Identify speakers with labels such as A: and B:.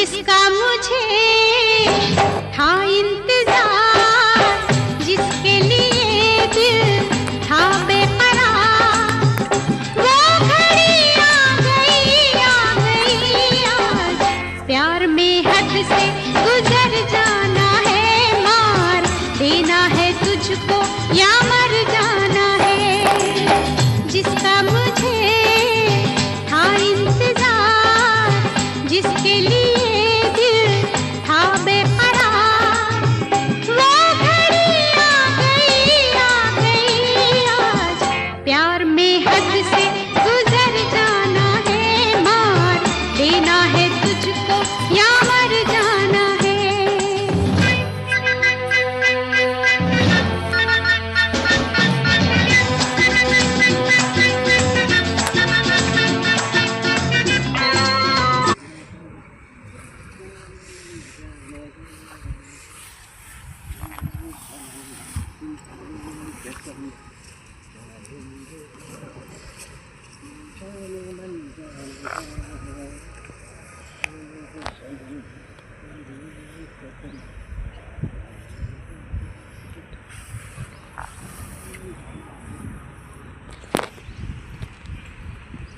A: जिसका मुझे था इंतजार, जिसके लिए दिल था बेकरार, वो घड़ी आ गई आज। प्यार में हद से गुजर जाना है, मार देना है तुझको या मर जाना है। जिसका मुझे था इंतजार, जिसके लिए दिल था बेकरार, वो घड़ी आ गई आज। प्यार में हद से गुजर जाना है, मार देना है तुझको या मर जाना है।
B: Sa